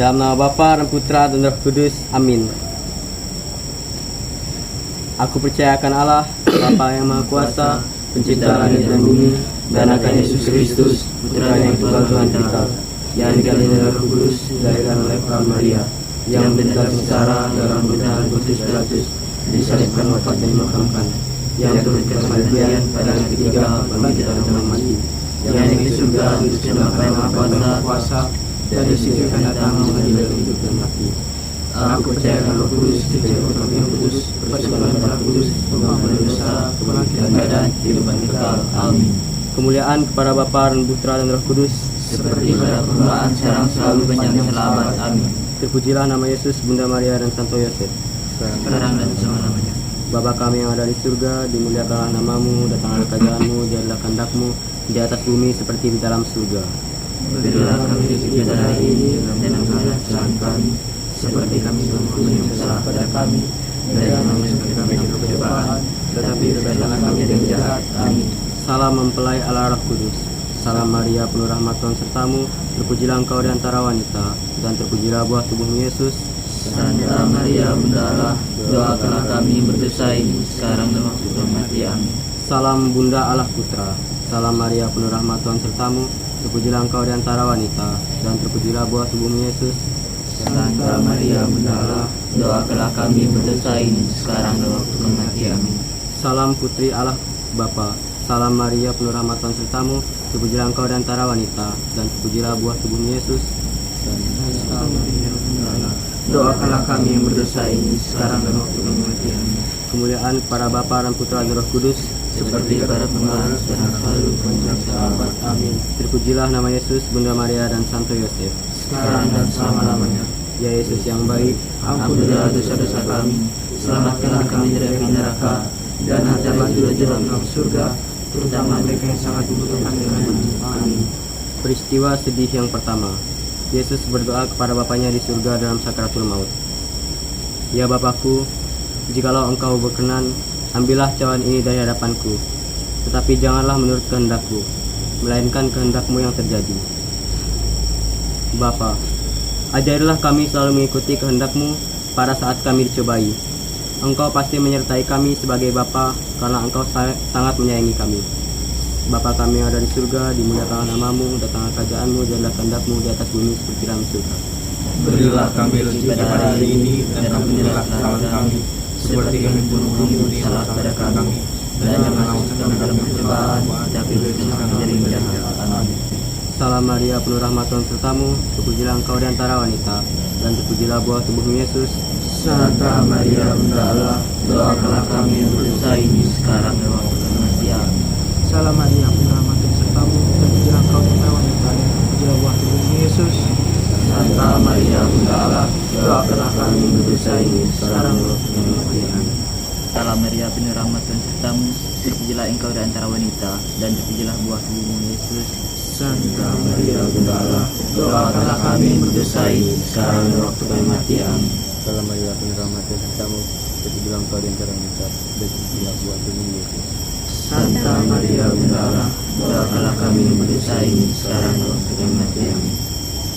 Dalam nama Bapa dan Putra dan Roh Kudus. Amin. Aku percaya akan Allah, Bapa yang Maha Kuasa, Pencipta langit dan bumi, dan akan Yesus Kristus, Putra yang Tuhan kita, yang dikandung oleh Roh Kudus, dilahirkan oleh Perawan Maria, yang menderita sengsara dalam penderitaan Pontius Pilatus, disalibkan, wafat dan dimakamkan, yang turun ke kematian pada hari ketiga, bangkit dari orang mati, yang naik ke surga, duduk sebelah kanan Maha Kuasa, dan di situ akan datang mengadili hidup dan mati. Aku percaya akan Roh Kudus, suci Roh yang kudus, persekutuan Roh Kudus, pengampunan dosa, kebangkitan badan, kehidupan kekal. Amin. Kemuliaan kepada Bapa dan Putra dan Roh Kudus, seperti pada permulaan sekarang selalu panjang selama. Amin. Terpujilah nama Yesus, Bunda Maria dan Santo Yosef, Sekarang dan selama-lamanya. Bapa kami yang ada di surga, dimuliakanlah namamu, datanglah kerajaanmu, jadilah kehendakmu di atas bumi seperti di dalam surga. Berilah kami rezeki kita hari ini, dan ampunilah kesalahan kami, seperti kami mengampuni yang bersalah pada kami, dan jangan masukkan kami ke pencobaan, tetapi bebaskanlah kami dari jahat. Amin. Salam mempelai Allah Roh Kudus. Salam Maria, penuh rahmat Tuhan sertamu, terpujilah engkau di antara wanita, dan terpujilah buah tubuhmu Yesus. Santa Maria Bunda Allah, doakanlah kami berdosa ini sekarang dan waktu kematian. Amin. Salam Bunda Allah Putra. Salam Maria, penuh rahmat Tuhan sertamu, terpujilah engkau di antara wanita, dan terpujilah buah tubuhmu Yesus. Santa Maria Bunda Allah, doakanlah kami berdosa ini sekarang dan waktu kematian. Amin. Salam Putri Allah Bapa. Salam Maria, penuh rahmat Tuhan sertamu, terpujilah engkau di antara wanita, dan terpujilah buah tubuhmu Yesus. Santa Maria Bunda Allah, doakanlah kami yang berdosa ini sekarang dan waktu kematian. Kemuliaan para Bapa dan Putra dan Roh Kudus, seperti pada permulaan sekarang selalu panjang selama. Amin. Terpujilah nama Yesus, Bunda Maria dan Santo Yosef, Sekarang dan selama-lamanya. Ya Yesus yang baik, Ampunilah dosa-dosa kami, selamatkanlah kami dari api neraka, dan hantarlah juga jalan ke surga, terutama mereka yang sangat membutuhkan denganmu. Amin. peristiwa sedih yang pertama. Yesus berdoa kepada Bapanya di surga dalam sakaratul maut. Ya Bapakku, jikalau engkau berkenan, ambillah cawan ini dari hadapanku, tetapi janganlah menurut kehendakku, melainkan kehendakmu yang terjadi. Bapa, ajarilah kami selalu mengikuti kehendakmu pada saat kami dicobai. Engkau pasti menyertai kami sebagai Bapa, karena engkau sangat menyayangi kami. Bapa kami yang ada di surga, dimuliakanlah namamu, datanglah kerajaanmu, jadilah kehendakmu di atas bumi seperti dalam surga. Berilah kami rezeki pada hari ini, dan ampunilah kesalahan kami, seperti kami pun mengampuni salah pada kami, dan jangan masukkan kami dalam pencobaan, tapi bebaskanlah kami dari yang jahat. Amin. Salam Maria, penuh rahmat Tuhan sertamu, terpujilah engkau di antara wanita, dan terpujilah buah tubuhmu Yesus. Santa Maria Bunda Allah, doakanlah kami yang berdosa ini sekarang dan waktu kematian. Salam Maria, penuh rahmat Tuhan sertamu, terpujilah engkau di antara wanita, dan terpujilah buah tubuhmu Yesus. Santa Maria Bunda Allah, doakanlah kami yang berdosa ini sekarang dan waktu kematian. Salam Maria, penuh rahmat Tuhan sertamu, terpujilah engkau di antara wanita, dan terpujilah buah tubuhmu Yesus. Santa Maria Bunda Allah, doakanlah kami yang berdosa ini sekarang dan waktu kematian. Salam Maria, penuh rahmat Tuhan sertamu, terpujilah engkau di antara wanita, dan terpujilah buah tubuhmu Yesus. Santa Maria Bunda Allah, doakanlah kami yang berdosa ini sekarang dan waktu kematian.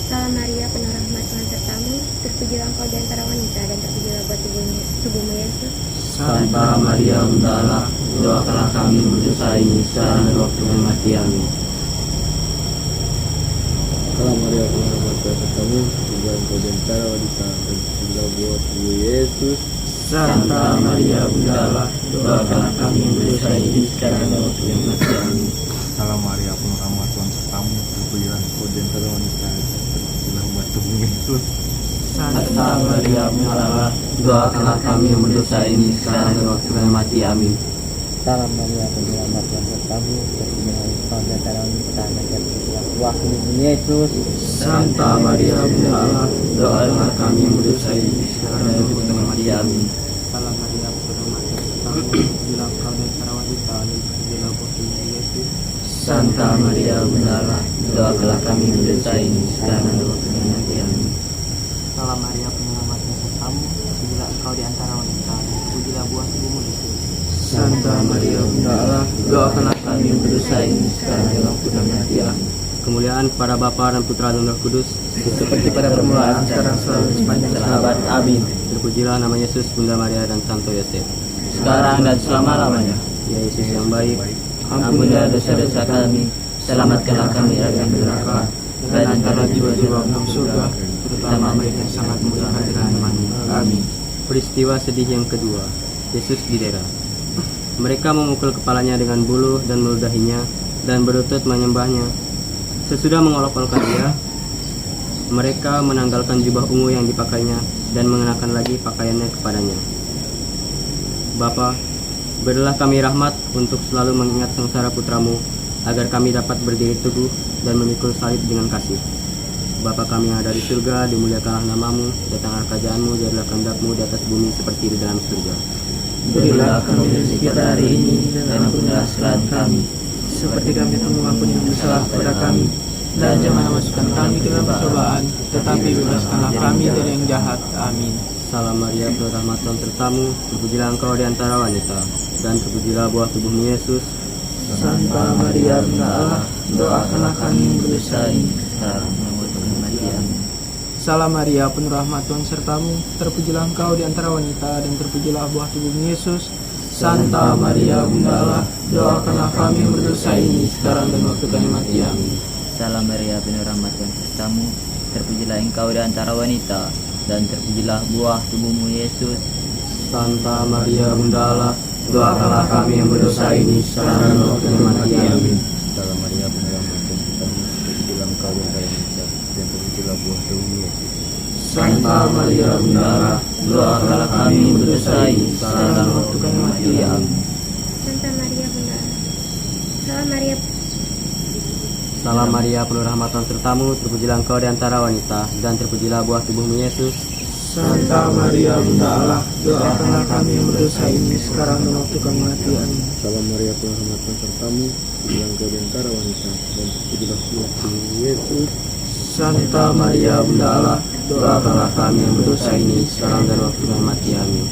Salam Maria, penuh rahmat Tuhan sertamu, terpujilah engkau di antara wanita, dan terpujilah buah tubuhmu Yesus. Santa Maria Bunda Allah, doakanlah kami yang berdosa ini sekarang dan waktu kematian. Salam Maria, penuh rahmat Tuhan sertamu, terpujilah engkau di antara wanita, dan terpujilah buah tubuhmu Yesus. Santa Maria Bunda Allah, doakanlah kami yang berdosa ini sekarang dan waktu kematian. Salam Maria, penuh rahmat Tuhan sertamu, terpujilah engkau di antara wanita, dan terpujilah buah tubuhmu Yesus. Santa Maria Bunda Allah, doakanlah kami yang berdosa ini sekarang dan waktu kematian. Amin. Salam Maria, penuh rahmat Tuhan sertamu, terpujilah engkau di antara wanita, dan terpujilah buah tubuhmu Yesus. Santa Maria Bunda Allah, doakanlah kami yang berdosa ini sekarang dan waktu kematian. Amin. Salam Maria, penuh rahmat Tuhan sertamu, terpujilah engkau di antara wanita, dan terpujilah buah tubuhmu Yesus. Santa Maria Bunda Allah, doakanlah kami yang berdosa ini sekarang dan waktu kematian. Salam Maria, penuh rahmat Tuhan sertamu, terpujilah engkau di antara wanita, dan terpujilah buah tubuhmu Yesus. Santa Maria Bunda Allah, doakanlah kami yang berdosa ini sekarang dan waktu kematian. Kemuliaan kepada Bapa dan Putra dan Roh Kudus, seperti pada permulaan, sekarang, selalu, sepanjang abad. Amin. terpujilah nama Yesus, Bunda Maria dan Santo Yosef. Sekarang dan selama-lamanya. Ya Yesus yang baik, Ampunilah dosa-dosa kami, selamatkanlah kami dari neraka, dan antara jiwa-jiwa dalam surga, terutama mereka yang sangat membutuhkan rahmat-Mu. Amin. peristiwa sedih yang kedua, Yesus didera. Mereka memukul kepalanya dengan buluh dan meludahinya, dan berlutut menyembahnya. Sesudah mengolok-olokkan dia, mereka menanggalkan jubah ungu yang dipakainya dan mengenakan lagi pakaiannya kepadanya. Bapa, berilah kami rahmat untuk selalu mengingat sengsara putramu, agar kami dapat berdiri teguh dan memikul salib dengan kasih. Bapa kami yang ada di surga, dimuliakanlah namamu, datanglah kerajaanmu, jadilah kehendakmu di atas bumi seperti di dalam surga. Berilah kami rezeki pada hari ini, dan ampunilah kesalahan kami, seperti kami pun mengampuni yang bersalah kepada kami. Dan jangan masukkan kami ke dalam percobaan, tetapi bebaskanlah kami dari yang jahat. Amin. Salam Maria, penuh rahmat Tuhan sertamu, terpujilah engkau di antara wanita, dan terpujilah buah tubuhmu Yesus. Santa Maria, Bunda Allah, doakanlah kami yang berdosa ini sekarang dan waktu kematian. Salam Maria, penuh rahmat Tuhan sertamu, terpujilah engkau di antara wanita, dan terpujilah buah tubuhmu Yesus. Santa Maria, Bunda Allah, doakanlah kami yang berdosa ini sekarang dan waktu kami mati. Amin. Salam Maria, penuh rahmat Tuhan sertamu, terpujilah engkau di antara wanita, dan terpujilah buah tubuhmu Yesus. Santa Maria, Bunda Allah, doakanlah kami yang berdosa ini sekarang dan waktu kematian. Amin. Salam Maria, penuh rahmat Tuhan sertamu, terpujilah engkau di antara wanita, dan terpujilah buah tubuhmu Yesus. Santa Maria, Bunda Allah, doakanlah kami yang berdosa ini sekarang dan waktu kami mati. Amin. Santa Maria Bunda Allah. Salam Maria, penuh rahmat Tuhan sertamu, terpujilah engkau di antara wanita, dan terpujilah buah tubuhmu Yesus. Santa Maria, Bunda Allah, doakanlah kami yang berdosa ini sekarang dan waktu kami mati. Amin. Salam Maria, penuh rahmat Tuhan sertamu, terpujilah engkau di antara wanita, dan terpujilah buah tubuhmu Yesus. Santa Maria, Bunda Allah, Doakanlah kami yang berdosa ini sekarang dan waktu kami mati. Amin.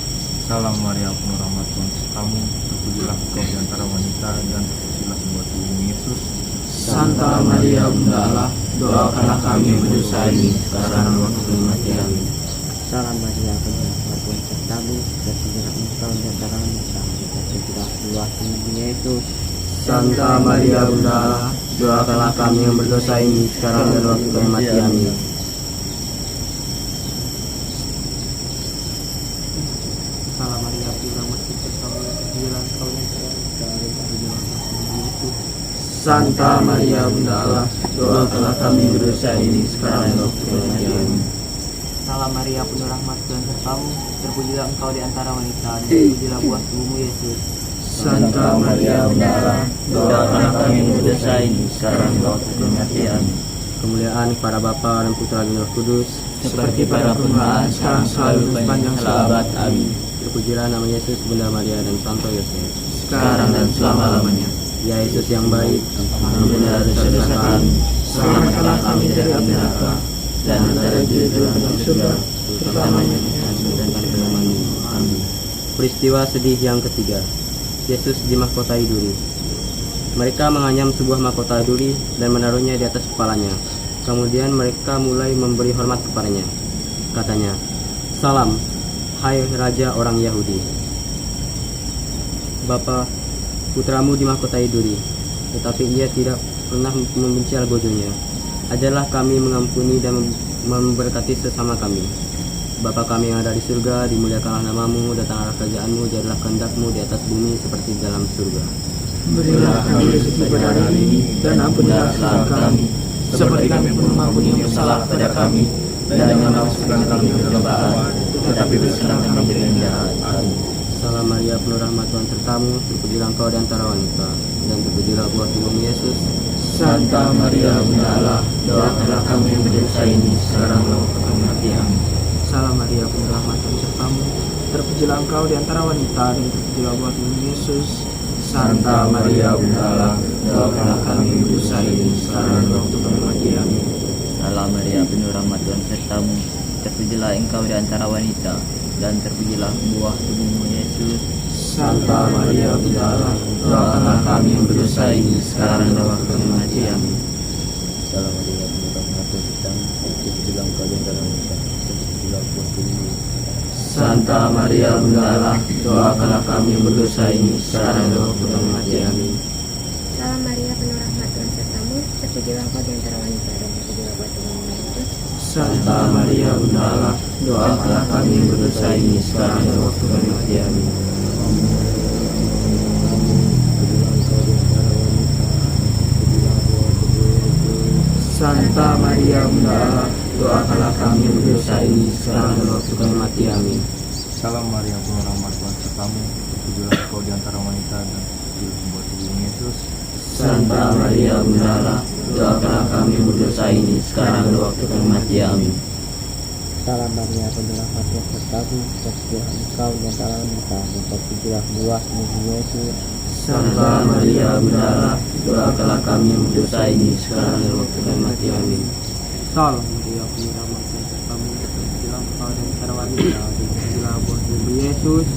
Salam Maria, penuh rahmat Tuhan sertamu, terpujilah engkau di antara wanita, dan terpujilah buah tubuhmu Yesus. Santa Maria, Bunda Allah, doakanlah kami yang berdosa ini sekarang dan waktu kami mati. Amin. Salam Maria, penuh rahmat Tuhan sertamu, terpujilah engkau di antara wanita, dan terpujilah buah tubuhmu Yesus. Santa Maria, Bunda Allah, Doakanlah kami yang berdosa ini sekarang dan waktu kami mati. Amin. Salam Maria, penuh rahmat Tuhan sertamu, terpujilah engkau di antara wanita, dan terpujilah buah tubuhmu Yesus. Santa Maria, Bunda Allah, doakanlah kami yang berdosa ini sekarang dan waktu kami mati. Amin. Salam Maria, penuh rahmat Tuhan sertamu, terpujilah engkau di antara wanita, dan terpujilah buah tubuhmu Yesus. Santa Maria, Bunda Allah, doakanlah kami yang berdosa ini sekarang dan waktu kami mati. Amin. Kemuliaan kepada Bapa dan Putra dan Roh Kudus, Seperti pada permulaan, sekarang, selalu, sepanjang abad. Amin. terpujilah nama Yesus, Bunda Maria dan Santo Yosef. Sekarang dan selama-lamanya. Ya Yesus yang baik, Ampunilah dosa-dosa kami, selamatkanlah kami dari api neraka, dan antara jiwa-jiwa dalam surga, terutama yang dan firman-Mu. Amin. peristiwa sedih yang ketiga, Yesus dimahkotai duri. Mereka menganyam sebuah mahkota duri dan menaruhnya di atas kepalanya. Kemudian mereka mulai memberi hormat kepadanya. Katanya, "Salam, hai Raja orang Yahudi." Bapa, putramu dimahkotai duri, tetapi ia tidak pernah membenci algojonya. Ajarlah kami mengampuni dan memberkati sesama kami. Bapa kami yang ada di surga, dimuliakanlah namamu, datanglah kerajaanmu, jadilah kehendakmu di atas bumi seperti di dalam surga. Berilah kami rezeki pada hari ini, dan ampunilah kesalahan kami, seperti kami pun mengampuni yang bersalah kepada kami. Dan jangan masukkan kami ke percobaan, tetapi bebaskanlah kami dari yang jahat. Amin. Salam Maria, penuh rahmat Tuhan sertamu, terpujilah engkau di antara wanita, dan terpujilah buah tubuhmu Yesus. Santa Maria, Bunda Allah, doakanlah kami yang berdosa ini sekarang dan waktu kami mati. Amin. Salam Maria, penuh rahmat Tuhan sertamu, terpujilah engkau di antara wanita, dan terpujilah buah tubuhmu Yesus. Santa Maria, Bunda Allah, doakanlah kami yang berdosa ini sekarang dan waktu kami mati. Amin. Salam Maria, penuh rahmat Tuhan sertamu, terpujilah engkau di antara wanita, dan terpujilah buah tubuhmu Yesus. Santa Maria, Bunda Allah, Doakanlah kami yang berdosa ini sekarang dan waktu kami mati. Amin. Salam Maria penuh rahmat Tuhan sertamu, terpujilah engkau di antara wanita dan terpujilah buah tubuhmu. Santa Maria Bunda Allah, doakanlah kami yang berdosa ini sekarang dan waktu kami mati. Amin. Salam Maria penuh rahmat Tuhan sertamu, terpujilah engkau di antara wanita dan terpujilah buah tubuhmu Yesus. Santa Maria Bunda Allah, doakanlah kami yang berdosa ini sekarang dan waktu kami mati. Amin. Santa Maria Bunda Allah, Doakanlah kami yang berdosa ini sekarang dan waktu kami mati. Amin. Salam Maria penuh rahmat Tuhan sertamu, terpujilah engkau di antara wanita dan terpujilah buah tubuhmu Yesus. Santa Maria Bunda Allah, doakanlah kami yang berdosa ini sekarang dan waktu kami mati. Amin. Salam Maria penuh rahmat Tuhan sertamu, terpujilah engkau di antara wanita dan terpujilah buah tubuhmu Yesus. Santa Maria Bunda Allah, doakanlah kami yang berdosa ini sekarang dan waktu kami mati. Amin. Salam Maria penuh rahmat Tuhan sertamu, terpujilah engkau di antara wanita dan terpujilah buah tubuhmu Yesus.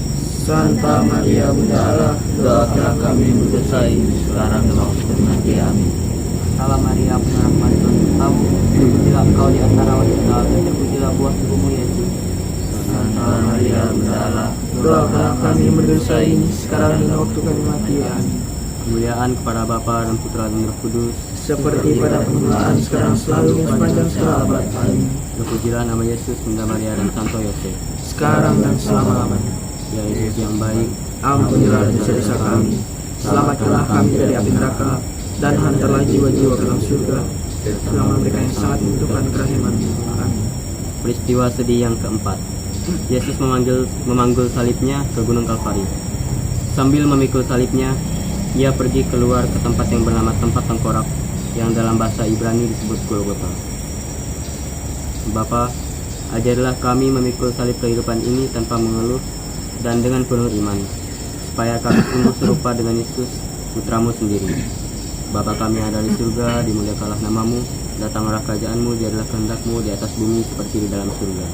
Santa Maria Bunda Allah, doakanlah kami yang berdosa ini sekarang dan waktu kami mati. Amin. Salam Maria penuh rahmat Tuhan sertamu, terpujilah engkau di antara wanita dan terpujilah buah tubuhmu Yesus. Santa Maria Bunda Allah, doakanlah kami yang berdosa ini sekarang dan waktu kami mati. Amin. Kemuliaan kepada Bapa dan Putra dan Roh Kudus, Seperti pada permulaan, sekarang selalu, sepanjang segala abad. Amin. terpujilah nama Yesus, Bunda Maria dan Santo Yosef. Sekarang dan selama-lamanya. Ya Yesus yang baik, Ampunilah dosa-dosa kami, selamatkanlah kami dari api neraka, dan hantarlah jiwa-jiwa ke dalam surga, terutama mereka yang sangat membutuhkan kerahiman-Mu. Amin. peristiwa sedih yang keempat. Yesus memanggul salibnya ke Gunung Kalvari. Sambil memikul salibnya, ia pergi keluar ke tempat yang bernama tempat tengkorak, yang dalam bahasa Ibrani disebut Golgota. Bapa, ajarilah kami memikul salib kehidupan ini tanpa mengeluh dan dengan penuh iman, supaya kami sungguh serupa dengan Yesus, Putramu sendiri. Bapa kami yang ada di surga, dimuliakanlah namamu, datanglah kerajaan-Mu, jadilah kehendak-Mu di atas bumi seperti di dalam surga.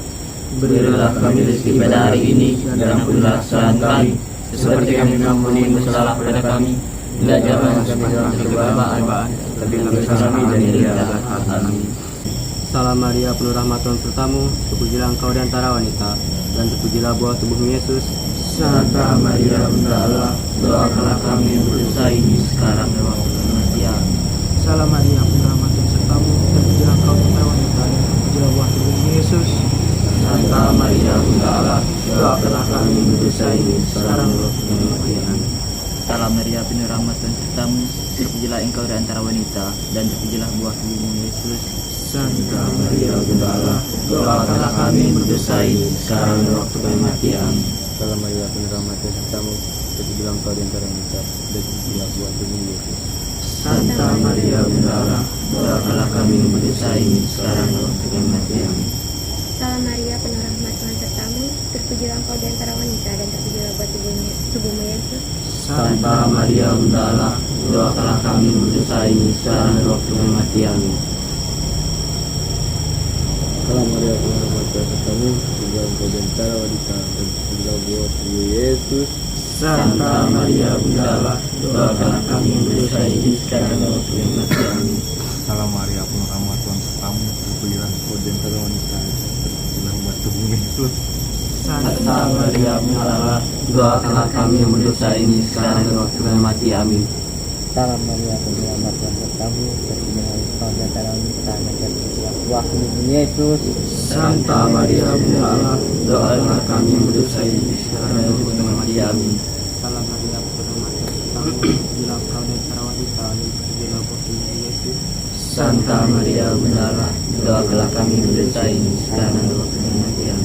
berilah kami rezeki pada hari ini, dan ampunilah kesalahan kami, seperti kami mengampuni yang bersalah pada kami. Dan jangan masuk ke dalam pencobaan, tapi bebaskan kami dari yang jahat. Amin. Salam Maria penuh rahmat Tuhan sertamu, terpujilah engkau di antara wanita, dan terpujilah buah tubuhmu Yesus. Santa Maria Bunda Allah, doakanlah kami yang berdosa ini sekarang dan waktu kematian. Salam Maria penuh rahmat Tuhan sertamu, terpujilah engkau di antara wanita, dan terpujilah buah tubuhmu Yesus. Santa Maria Bunda Allah, doakanlah kami yang berdosa ini sekarang dan waktu kematian. Salam Maria penuh rahmat Tuhan sertamu, terpujilah engkau di antara wanita, dan terpujilah buah tubuhmu Yesus. Santa Maria Bunda Allah, doakanlah kami yang berdosa ini sekarang dan waktu kematian. Salam Maria penuh rahmat Tuhan sertamu, terpujilah engkau di antara wanita, dan terpujilah buah tubuhmu Yesus. Santa Maria Bunda Allah, doakanlah kami yang berdosa ini sekarang dan waktu kematian. Salam Maria penuh rahmat Tuhan sertamu, terpujilah engkau di antara wanita dan terpujilah buah tubuhmu Yesus. Santa Maria Bunda Allah, doakanlah kami yang berdosa ini sekarang dan waktu kematian. Salam Maria penuh rahmat Tuhan sertamu, terpujilah engkau di antara wanita, dan terpujilah buah tubuhmu Yesus. Santa Maria Bunda Allah, doakanlah kami yang berdosa ini sekarang dan waktu kematian. Salam Maria penuh rahmat Tuhan sertamu, terpujilah engkau di antara wanita dan terpujilah buah tubuhmu Yesus. Santa Maria Bunda Allah, doakanlah kami yang berdosa ini sekarang dan waktu kematian. Amin. Salam Maria penuh rahmat Tuhan sertamu, terpujilah engkau di antara wanita, dan terpujilah buah tubuhmu Yesus. Santa Maria Bunda Allah, doakanlah kami yang berdosa ini sekarang dan waktu kematian. Amin. Salam Maria penuh rahmat Tuhan sertamu, terpujilah engkau di antara wanita, dan terpujilah buah tubuhmu Yesus. Santa Maria Bunda Allah, doakanlah kami yang berdosa ini sekarang dan waktu kematian.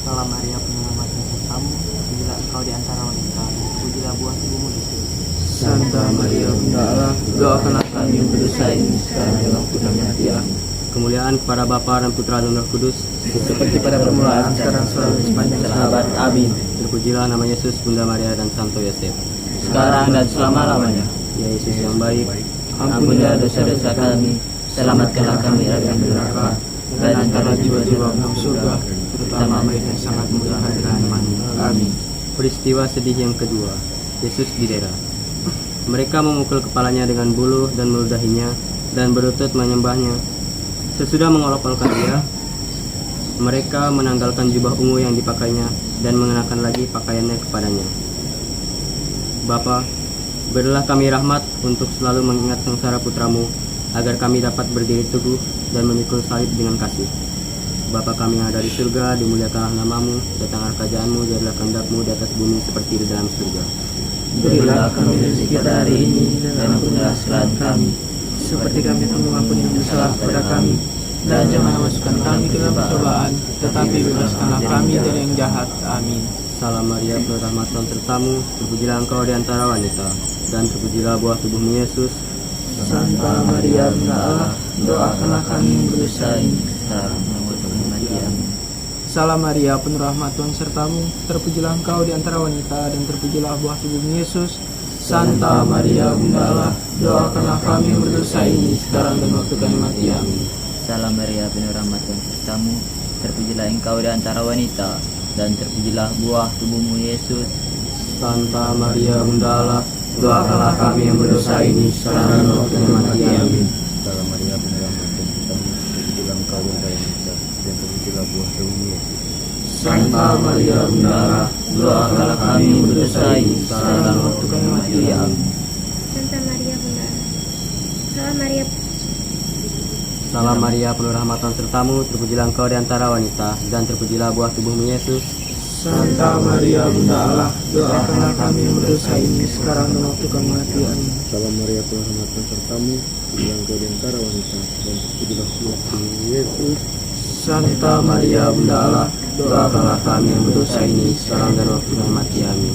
Salam Maria penuh rahmat Tuhan sertamu, terpujilah engkau di antara wanita, dan terpujilah buah tubuhmu Yesus. Santa Maria Bunda Allah, doakanlah kami yang berdosa ini sekarang dan waktu kematian. Kemuliaan kepada Bapa dan Putra dan Roh Kudus, seperti pada permulaan, sekarang selalu, sepanjang segala abad. Amin. terpujilah nama Yesus, Bunda Maria dan Santo Yosef. Sekarang dan selama-lamanya. Ya Yesus yang baik, Ampunilah dosa-dosa kami, selamatkanlah kami dari api neraka, dan angkatlah jiwa-jiwa ke dalam surga, terutama mereka yang sangat membutuhkan kerahiman-Mu. Amin. peristiwa sedih yang kedua. Yesus didera. Mereka memukul kepalanya dengan buluh dan meludahinya, dan berlutut menyembahnya. Sesudah mengolok-olokkan dia, mereka menanggalkan jubah ungu yang dipakainya dan mengenakan lagi pakaiannya kepadanya. Bapa, berilah kami rahmat untuk selalu mengingat sengsara putramu, agar kami dapat berdiri teguh dan memikul salib dengan kasih. Bapa kami yang ada di surga, dimuliakanlah namamu, datanglah kerajaanmu, jadilah kehendakmu di atas bumi seperti di dalam surga. Berilah kami rezeki pada hari ini, dan ampunilah kesalahan kami, seperti kami pun mengampuni yang bersalah kepada kami. Dan jangan masukkan kami ke dalam percobaan, tetapi bebaskanlah kami dari yang jahat. Amin. Salam Maria, penuh rahmat Tuhan sertamu, terpujilah engkau di antara wanita, dan terpujilah buah tubuhmu Yesus. Santa Maria, Bunda Allah, doakanlah kami yang berdosa ini. sekarang dan waktu kematian. Salam Maria, penuh rahmat Tuhan sertamu, terpujilah engkau di antara wanita, dan terpujilah buah tubuhmu Yesus. Santa Maria, Bunda Allah, doakanlah kami yang berdosa ini, sekarang dan waktu kami mati. Amin. Salam Maria, penuh rahmat Tuhan sertamu, terpujilah engkau di antara wanita, dan terpujilah buah tubuhmu Yesus. Santa Maria, Bunda Allah, doakanlah kami yang berdosa ini, sekarang dan waktu kami mati. Amin. Salam Maria, penuh rahmat Tuhan sertamu, terpujilah engkau di antara wanita, dan terpujilah buah tubuhmu Yesus. Santa Maria, Bunda Allah, doakanlah kami yang berdosa ini, sekarang dan waktu kami mati. Amin. Santa Maria Bunda Allah. Salam Maria, penuh rahmat Tuhan sertamu, terpujilah engkau di antara wanita, dan terpujilah buah tubuhmu Yesus. Santa Maria, Bunda Allah, doakanlah kami yang berdosa ini, sekarang dan waktu kami mati. Amin. Salam Maria, penuh rahmat Tuhan sertamu, terpujilah engkau di antara wanita, dan terpujilah buah tubuhmu Yesus. Santa Maria, Bunda Allah, doakanlah kami yang berdosa ini, sekarang dan waktu kami mati. Amin.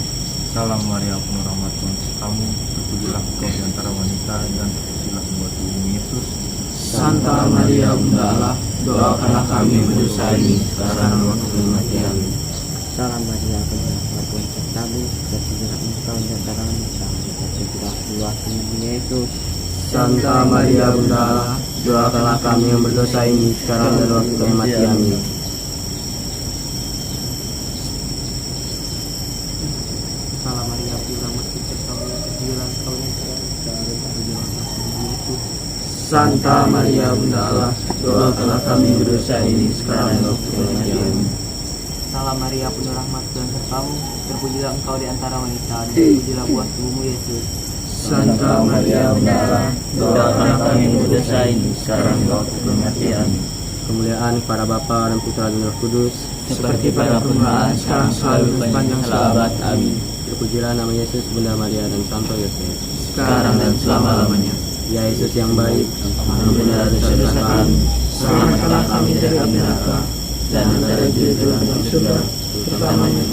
Salam Maria, penuh rahmat Tuhan sertamu, terpujilah engkau di antara wanita, dan terpujilah buah tubuhmu Yesus. Santa Maria, Bunda Allah, doakanlah kami yang berdosa ini, sekarang dan waktu kami mati. Amin. Salam Maria, penuh rahmat Tuhan sertamu, terpujilah engkau di antara wanita, dan terpujilah buah tubuhmu Yesus. Santa Maria, Bunda Allah, doakanlah kami yang berdosa ini, sekarang dan waktu kami mati. Amin. Salam Maria, penuh rahmat Tuhan sertamu, terpujilah engkau di antara wanita, dan terpujilah buah tubuhmu Yesus. Santa Maria, Bunda Allah, doakanlah kami yang berdosa ini, sekarang dan waktu kami mati. Amin. Salam Maria, penuh rahmat Tuhan sertamu, terpujilah engkau di antara wanita, dan terpujilah buah tubuhmu Yesus. Santa Maria, Bunda Allah, doakanlah kami yang berdosa ini, sekarang dan waktu kami mati. Amin. Kemuliaan kepada Bapa dan Putra dan Roh Kudus, Seperti pada permulaan, sekarang selalu dan sepanjang abad. Amin. terpujilah nama Yesus, Bunda Maria dan Santo Yosef. Sekarang dan selama-lamanya. Ya Yesus yang baik, Ampunilah dosa-dosa kami, selamatkanlah kami dari api neraka, dan antara juru-juru dalam surga, terutama yang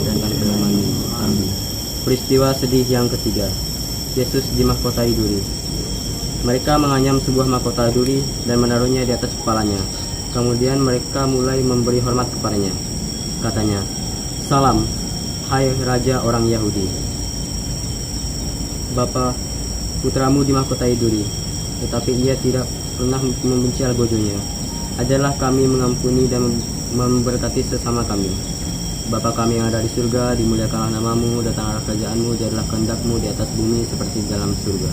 dan firman-Mu. Amin. Peristiwa sedih yang ketiga, Yesus dimahkotai duri. Mereka menganyam sebuah mahkota duri dan menaruhnya di atas kepalanya. Kemudian mereka mulai memberi hormat kepadanya. Katanya, "Salam, hai Raja orang Yahudi." Bapa, putramu dimahkotai duri, tetapi ia tidak pernah membenci algojonya. Ajarlah kami mengampuni dan memberkati sesama kami. Bapa kami yang ada di surga, dimuliakanlah namamu, datanglah kerajaanmu, jadilah kehendakmu di atas bumi seperti di dalam surga.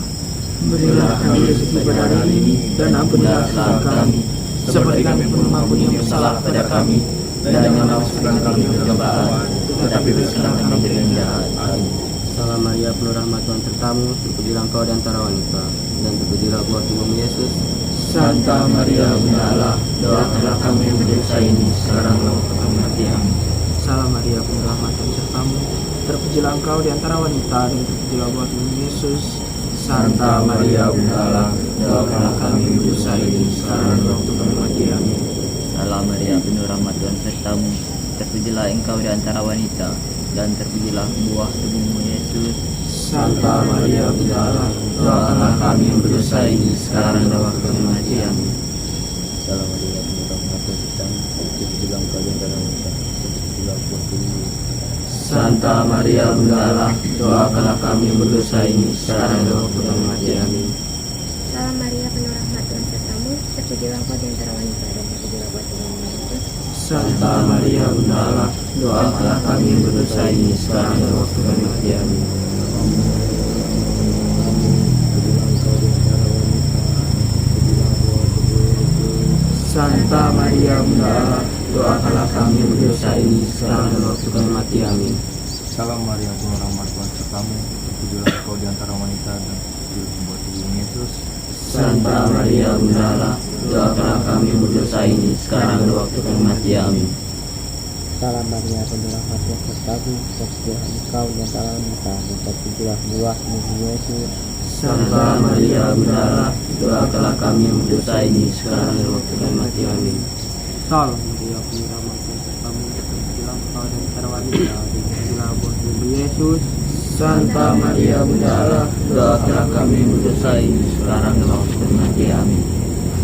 Berilah kami rezeki pada hari ini, dan ampunilah kesalahan kami, seperti kami pun mengampuni yang bersalah kepada kami, dan jangan masukkan kami ke pencobaan, tetapi bebaskanlah kami dari yang jahat. Amin. Salam Maria, penuh rahmat Tuhan sertamu, terpujilah engkau di antara wanita, dan terpujilah buah tubuhmu Yesus. Santa Maria, Bunda Allah, doakanlah kami yang berdosa ini, sekarang dan waktu kami mati. Amin. Salam Maria, penuh rahmat Tuhan sertamu, Terpujilah engkau di antara wanita, dan terpujilah buah tubuhmu Yesus. Santa Maria, Bunda Allah, doakanlah kami yang berdosa ini, sekarang dan waktu kami mati. Amin. Salam Maria, penuh rahmat Tuhan sertamu, terpujilah engkau di antara wanita, dan terpujilah buah tubuhmu Yesus. Santa Maria, Bunda Allah, doakanlah kami yang berdosa ini, sekarang dan waktu kami mati. Amin. Salam Maria, penuh rahmat Tuhan sertamu, terpujilah engkau di antara wanita, dan terpujilah buah tubuhmu Yesus. Santa Maria, Bunda Allah, doakanlah kami yang berdosa ini, sekarang dan waktu kami mati. Amin. Salam Maria, penuh rahmat Tuhan sertamu, terpujilah engkau di antara wanita, dan terpujilah buah tubuhmu Yesus. Santa Maria, Bunda Allah, doakanlah kami yang berdosa ini, sekarang dan waktu kami mati. Amin. Terpujilah engkau di antara wanita, Santa Maria Bunda Allah, doakanlah kami yang berdosa ini sekarang dan waktu kami mati. Amin. Salam Maria, penuh rahmat Tuhan sertamu, terpujilah engkau di antara wanita dan terpujilah buah tubuhmu Yesus. Santa Maria Bunda Allah, doakanlah kami yang berdosa ini sekarang dan waktu kami mati. Amin. Salam Maria, penuh rahmat Tuhan sertamu, terpujilah engkau di antara wanita dan terpujilah buah tubuhmu Yesus. Santa Maria Bunda Allah, doakanlah kami yang berdosa ini sekarang dan waktu kami mati. Amin. Salam Maria, penuh rahmat Tuhan sertamu, terpujilah engkau di antara wanita dan terpujilah buah tubuhmu Yesus. Santa Maria Bunda Allah, Doakanlah kami yang berdosa ini sekarang dan waktu kami mati. Amin.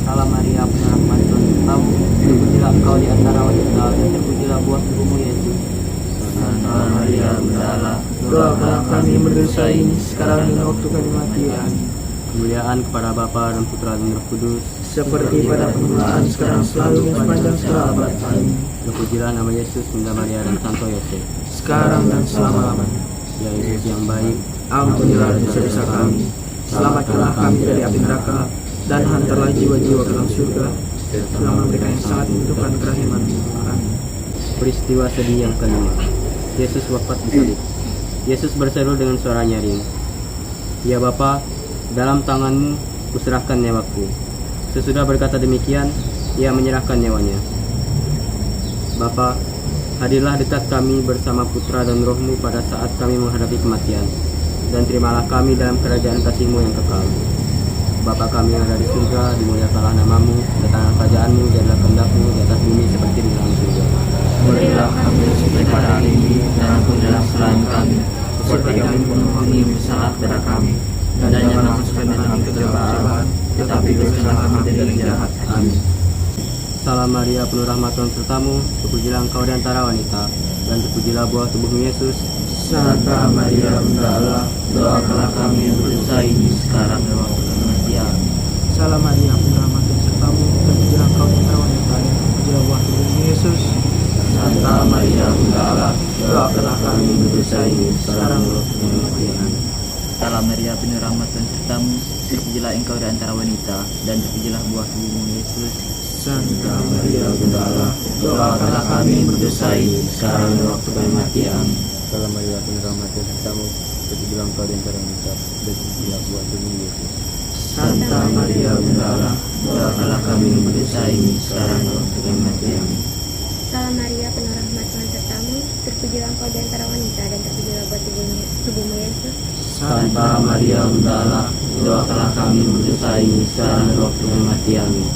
Salam Maria, penuh rahmat Tuhan sertamu, terpujilah engkau di antara wanita dan terpujilah buah tubuhmu Yesus. Santa Maria Bunda Allah, doakanlah kami yang berdosa ini sekarang dan waktu kami mati. Amin. Kemuliaan kepada Bapa dan Putra dan Roh Kudus, Seperti pada permulaan, sekarang, selalu, dan sepanjang segala abad. Amin. terpujilah nama Yesus, Bunda Maria dan Santo Yosef. Sekarang dan selama-lamanya. Ya Yesus yang baik, Ampunilah dosa-dosa kami, selamatkanlah kami dari api neraka, dan hantarlah jiwa-jiwa ke dalam surga, terutama mereka yang sangat membutuhkan kerahiman-Mu. Amin. peristiwa sedih yang kelima. Yesus wafat di salib. Yesus berseru dengan suara nyaring, "Ya Bapa, dalam tangan-Mu kuserahkan nyawaku." Sesudah berkata demikian, Ia menyerahkan nyawanya. Bapa, hadirlah dekat kami bersama Putra dan Roh-Mu pada saat kami menghadapi kematian, dan terimalah kami dalam kerajaan kasih-Mu yang kekal. Bapa kami yang ada di surga, dimuliakanlah nama-Mu, datanglah kerajaan-Mu, jadilah kehendak-Mu di atas bumi seperti di dalam surga. Berilah kami rezeki pada hari ini, dan ampunilah kesalahan kami, seperti kami pun mengampuni yang bersalah kepada kami. Dan jangan masukkan kami dalam pencobaan, tetapi bebaskanlah kami dari yang jahat. Amin. Salam Maria, penuh rahmat Tuhan sertamu, terpujilah engkau di antara wanita, dan terpujilah buah tubuhmu Yesus. Santa Maria Bunda Allah, Doakanlah kami yang berdosa ini sekarang dan waktu kami mati. Amin. Salam Maria, penuh rahmat Tuhan sertamu, terpujilah engkau di antara wanita, dan terpujilah buah tubuhmu Yesus. Santa Maria Bunda Allah, doakanlah kami yang berdosa ini sekarang dan waktu kami mati. Amin. Salam Maria, penuh rahmat Tuhan sertamu, terpujilah engkau di antara wanita, dan terpujilah buah tubuhmu Yesus. Santa Maria Bunda Allah, doakanlah kami yang berdosa ini sekarang dan waktu kami mati. Amin. Salam Maria, penuh rahmat Tuhan sertamu, terpujilah engkau di antara wanita, dan terpujilah buah tubuhmu Yesus. Santa Maria Bunda Allah, Doakanlah kami yang berdosa ini sekarang dan waktu kami mati. Amin. Salam Maria, penuh rahmat Tuhan sertamu, terpujilah engkau di antara wanita dan terpujilah buah tubuhmu Yesus. Santa Maria Bunda Allah, doakanlah kami yang berdosa ini sekarang dan waktu kami mati. Amin.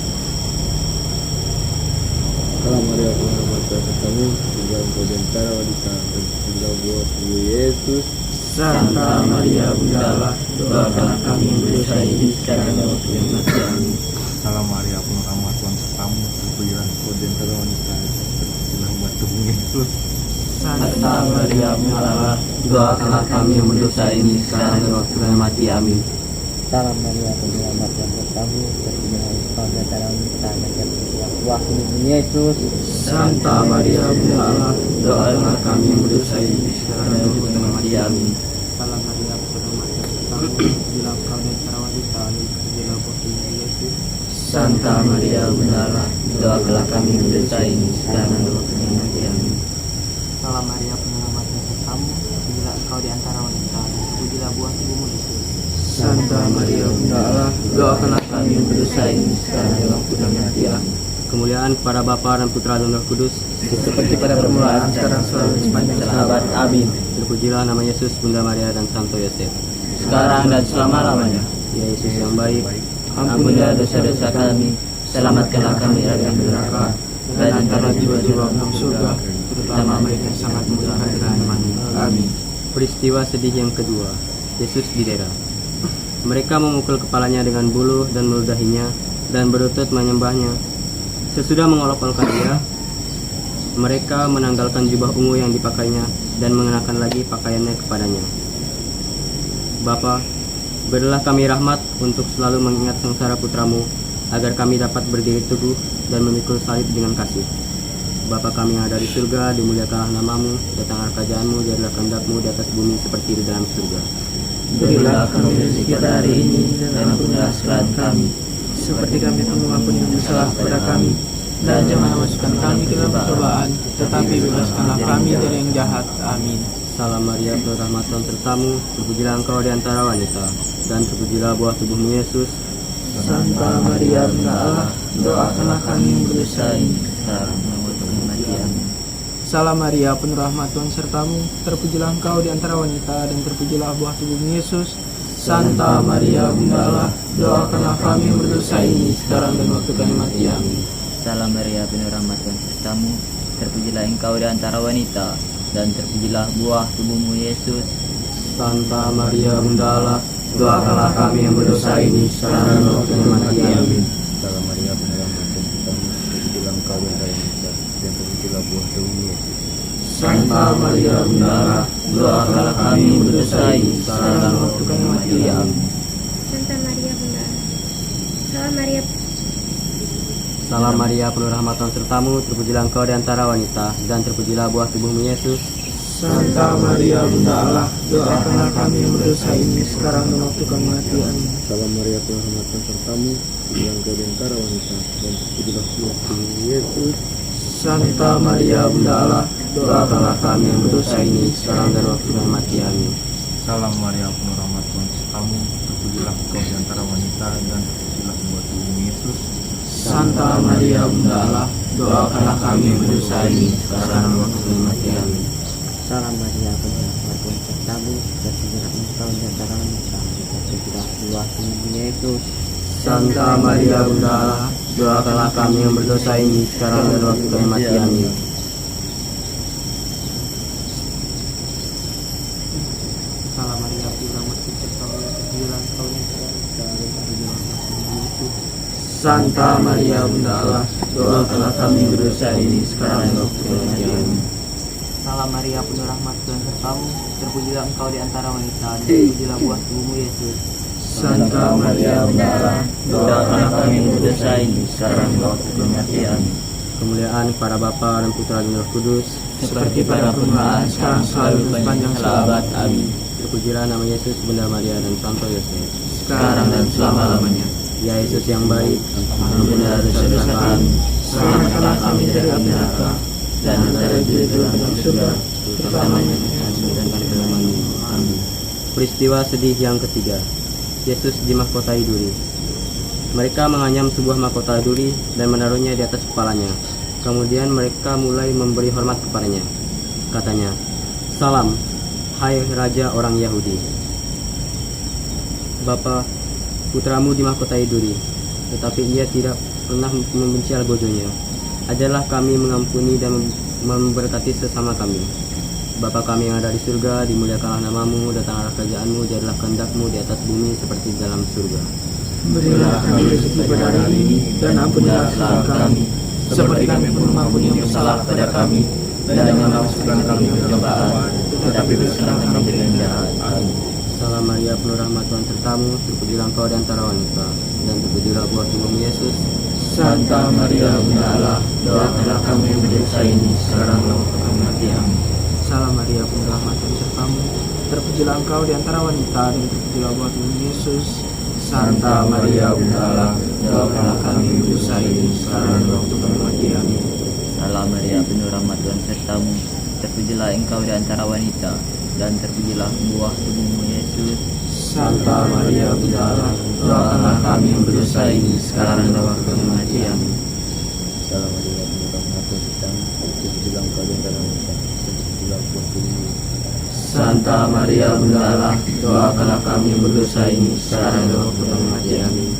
Salam Maria, penuh rahmat Tuhan sertamu, terpujilah engkau di antara wanita, dan terpujilah buah tubuhmu Yesus. Santa Maria Bunda Allah, Doakanlah kami yang berdosa ini sekarang dan waktu kami mati. Amin. Salam Maria, penuh rahmat Tuhan sertamu, terpujilah engkau di antara wanita dan terpujilah buah tubuhmu Yesus. Santa Maria Bunda Allah, doakanlah kami yang berdosa ini sekarang dan waktu kami mati. Amin. Salam Maria, penuh rahmat Tuhan sertamu, terpujilah engkau di antara wanita, dan terpujilah buah tubuhmu Yesus. Santa Maria Bunda Allah, Doakanlah kami yang berdosa ini sekarang dan waktu kami mati. Amin. Salam Maria, penuh rahmat Tuhan sertamu, terpujilah engkau di antara wanita, dan terpujilah buah tubuhmu Yesus. Santa Maria Bunda Allah, doakanlah kami yang berdosa ini sekarang dan waktu kami mati. Amin. Salam Maria, penuh rahmat Tuhan sertamu, terpujilah engkau di antara wanita, dan terpujilah buah tubuhmu Yesus. Santa Maria Bunda Allah, doakanlah Kami yang berdosa ini sekarang dan waktu kami mati. Amin. Kemuliaan kepada Bapa dan Putra dan Roh Kudus, seperti pada permulaan, sekarang, selalu, dan sepanjang segala abad. Amin. terpujilah nama Yesus, Bunda Maria dan Santo Yosef. Sekarang dan selama-lamanya. Ya Yesus yang baik, Ampunilah dosa-dosa kami, selamatkanlah kami dari api neraka, dan hantarlah jiwa-jiwa ke dalam surga, terutama mereka yang sangat membutuhkan kerahiman-Mu. Amin. peristiwa sedih yang kedua. Yesus didera. Mereka memukul kepalanya dengan buluh dan meludahinya, dan berlutut menyembahnya. Sesudah mengolok-olokkan dia, mereka menanggalkan jubah ungu yang dipakainya dan mengenakan lagi pakaiannya kepadanya. Bapa, berilah kami rahmat untuk selalu mengingat sengsara putramu, agar kami dapat berdiri teguh dan memikul salib dengan kasih. Bapa kami yang ada di surga, dimuliakanlah namamu, datanglah kerajaan-Mu, jadilah kehendak-Mu di atas bumi seperti di dalam surga. Berilah kami rezeki pada hari ini, dan ampunilah kesalahan kami, seperti kami pun mengampuni yang bersalah kepada kami. Dan jangan masukkan kami ke dalam pencobaan, tetapi bebaskanlah kami dari yang jahat. Amin. Salam Maria, penuh rahmat Tuhan sertamu, terpujilah engkau di antara wanita, dan terpujilah buah tubuhmu Yesus. Santa Maria, Bunda Allah, doakanlah kami yang berdosa ini. sekarang dan waktu kematian. Salam Maria, penuh rahmat Tuhan sertamu, terpujilah engkau di antara wanita, dan terpujilah buah tubuhmu Yesus. Santa Maria, Bunda Allah, doakanlah kami yang berdosa ini, sekarang dan waktu kami mati. Amin. Salam Maria, penuh rahmat Tuhan sertamu, terpujilah engkau di antara wanita, dan terpujilah buah tubuhmu Yesus. Santa Maria, Bunda Allah, doakanlah kami yang berdosa ini, sekarang dan waktu kami mati. Amin. Salam Maria, penuh rahmat Tuhan sertamu, terpujilah engkau di antara wanita, dan terpujilah buah tubuhmu Yesus. Santa Maria, Bunda Allah, doakanlah kami yang berdosa ini, sekarang dan waktu kami mati. Amin. Santa Maria Bunda Allah. Salam Maria. Salam Maria, penuh rahmat Tuhan sertamu, terpujilah engkau di antara wanita, dan terpujilah buah tubuhmu Yesus. Santa Maria, Bunda Allah, doakanlah kami yang berdosa ini, sekarang dan waktu kami mati. Amin. Salam Maria, penuh rahmat Tuhan sertamu, terpujilah engkau di antara wanita, dan terpujilah buah tubuhmu Yesus. Santa Maria, Bunda Allah, doakanlah kami yang berdosa ini, sekarang dan waktu kami mati. Amin. Salam Maria, penuh rahmat Tuhan sertamu, terpujilah engkau di antara wanita, dan terpujilah buah tubuhmu Yesus. Santa Maria, Bunda Allah, doakanlah kami yang berdosa ini, sekarang dan waktu kami mati. Amin. Salam Maria, penuh rahmat Tuhan sertamu, terpujilah engkau di antara wanita, dan terpujilah buah tubuhmu Yesus. Santa Maria, Bunda Allah, doakanlah kami yang berdosa ini, sekarang dan waktu kami mati. Amin. Salam Maria, penuh rahmat Tuhan sertamu, terpujilah engkau di antara wanita, dan terpujilah buah tubuhmu Yesus. Santa Maria, Bunda Allah, doakanlah kami yang berdosa ini, sekarang dan waktu kami mati. Amin. Salam Maria, penuh rahmat Tuhan sertamu, terpujilah engkau di antara wanita, dan terpujilah buah tubuhmu Yesus. Santa Maria, Bunda Allah, doakanlah kami yang berdosa ini, sekarang dan waktu kami mati. Amin. Kemuliaan kepada Bapa dan Putra dan Roh Kudus, Seperti pada permulaan, sekarang selalu sepanjang abad. Amin. terpujilah nama Yesus, Bunda Maria dan Santo Yosef. Sekarang dan selama-lamanya. Ya Yesus yang baik, Ampunilah dosa-dosa kami, selamatkanlah kami dari api neraka, dan dari juru dalam surga, terutama yang dan kami. Amin. peristiwa sedih yang ketiga. Yesus dimahkotai duri. Mereka menganyam sebuah mahkota duri dan menaruhnya di atas kepalanya. Kemudian mereka mulai memberi hormat kepadanya. Katanya, "Salam, hai Raja orang Yahudi." Bapa, putramu dimahkotai duri, tetapi ia tidak pernah membenci algojonya. Ajarlah kami mengampuni dan memberkati sesama kami. Bapa kami yang ada di surga, dimuliakanlah namamu, datanglah kerajaanmu, jadilah kehendakmu di atas bumi seperti di dalam surga. Berilah kami rezeki pada hari ini, dan ampunilah kesalahan kami, seperti kami pun mengampuni yang bersalah pada kami, dan jangan masukkan kami ke dalam cobaan, tetapi bebaskanlah kami dari yang jahat. Amin. Salam Maria, penuh rahmat Tuhan sertamu, terpujilah engkau di antara wanita, dan terpujilah buah tubuhmu Yesus. Santa Maria, Bunda Allah, doakanlah kami yang berdosa ini, sekarang dan waktu kami mati. Amin. Salam Maria, penuh rahmat Tuhan sertamu, terpujilah engkau di antara wanita, dan terpujilah buah tubuhmu Yesus. Santa Maria, Bunda Allah, doakanlah kami yang berdosa ini, sekarang dan waktu kami mati. Amin. Salam Maria, penuh rahmat Tuhan sertamu, terpujilah engkau di antara wanita, dan terpujilah buah tubuhmu Yesus. Santa Maria, Bunda Allah, doakanlah kami yang berdosa ini, sekarang dan waktu kami mati. Amin. Salam Maria, penuh rahmat Tuhan sertamu, terpujilah engkau di antara wanita, dan terpujilah buah tubuhmu Yesus. Santa Maria, Bunda Allah, doakanlah kami yang berdosa ini, sekarang dan waktu kami mati. Amin.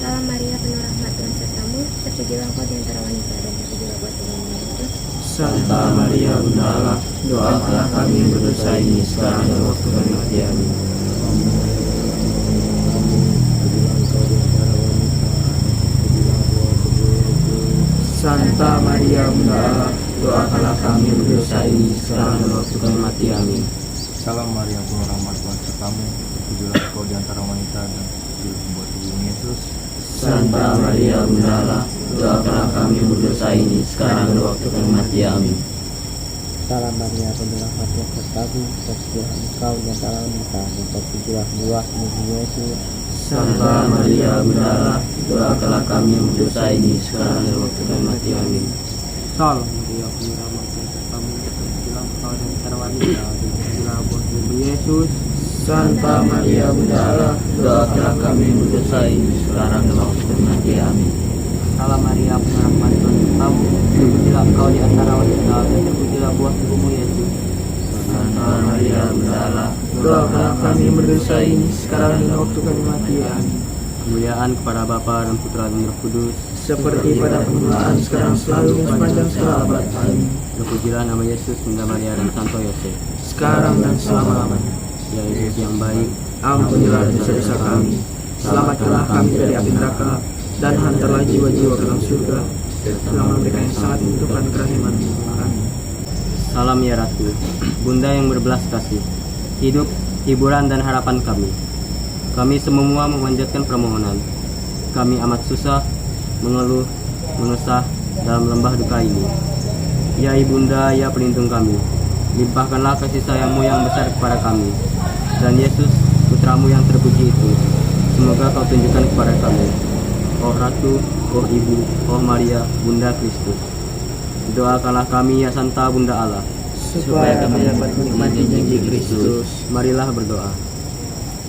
Salam Maria, penuh rahmat Tuhan sertamu, terpujilah engkau di antara wanita, dan terpujilah buah tubuhmu Yesus. Santa Maria, Bunda Allah, doakanlah kami yang berdosa ini, sekarang dan waktu kami mati. Amin. Santa Maria, Bunda Allah, doakanlah kami yang berdosa ini, sekarang dan waktu kami mati. Amin. Salam Maria, penuh rahmat Tuhan sertamu, terpujilah engkau di antara wanita, dan terpujilah buah tubuhmu Yesus. Santa Maria, Bunda Allah, doakanlah kami yang berdosa ini, sekarang dan waktu kami mati. Amin. Salam Maria, penuh rahmat Tuhan sertamu, terpujilah engkau di antara wanita, dan terpujilah buah tubuhmu Yesus. Santa Maria Bunda Allah, doakanlah kami yang berdosa ini sekarang dan waktu kami mati. Amin. Salam Maria penuh rahmat Tuhan sertamu, terpujilah engkau di antara wanita dan terpujilah buah tubuh Yesus. Santa Maria Bunda Allah, Doakanlah kami yang berdosa ini sekarang dan waktu kami mati. Amin. Salam Maria penuh rahmat Tuhan sertamu, terpujilah engkau di antara wanita dan terpujilah buah tubuhmu Yesus. Santa Maria Bunda Allah, doakanlah kami yang berdosa ini sekarang dan waktu kami mati. Amin. Kemuliaan kepada Bapa dan Putra dan Roh Kudus, Seperti pada permulaan, sekarang, selalu, dan sepanjang segala abad. Amin. terpujilah nama Yesus, Bunda Maria dan Santo Yosef. Sekarang dan selama-lamanya. Ya Yesus yang baik, Ampunilah dosa-dosa kami, selamatkanlah kami dari api neraka, dan hantarlah jiwa-jiwa ke dalam surga, terutama mereka yang sangat membutuhkan kerahiman-Mu. Amin. salam ya Ratu, Bunda yang berbelas kasih, hidup, hiburan dan harapan kami. Kami semua memanjatkan permohonan. Kami amat susah, mengeluh, mengesah dalam lembah duka ini. Ya Ibunda, ya pelindung kami, limpahkanlah kasih sayang-Mu yang besar kepada kami. Dan Yesus, Putramu yang terpuji itu, semoga Kau tunjukkan kepada kami. Oh Ratu, oh Ibu, oh Maria, Bunda Kristus. Doakanlah kami ya Santa Bunda Allah. Supaya kami dapat menikmati janji Kristus. Marilah berdoa.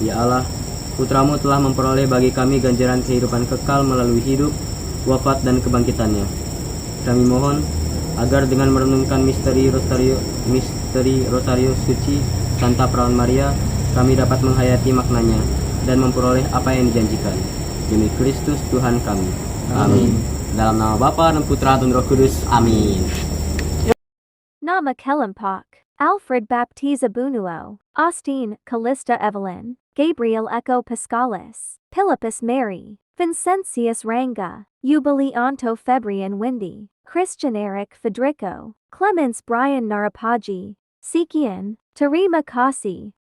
Ya Allah, Putramu telah memperoleh bagi kami ganjaran kehidupan kekal melalui hidup, wafat dan kebangkitannya. Kami mohon agar dengan merenungkan misteri Rosario Suci Santa Perawan Maria, kami dapat menghayati maknanya dan memperoleh apa yang dijanjikan. Demi Kristus Tuhan kami. Amin. Dalam nama Bapa dan Putra dan Roh Kudus. Amin. Nama Kelempak, Alfred Baptiza Bunuo, Austin, Callista Evelyn, Gabriel Echo Pascalis, Philippus Mary, Vincentius Ranga, Jubilee Anto Febrian Windy, Christian Eric Federico, Clemens Brian Narapaji, Sikian, Tarima Kasi,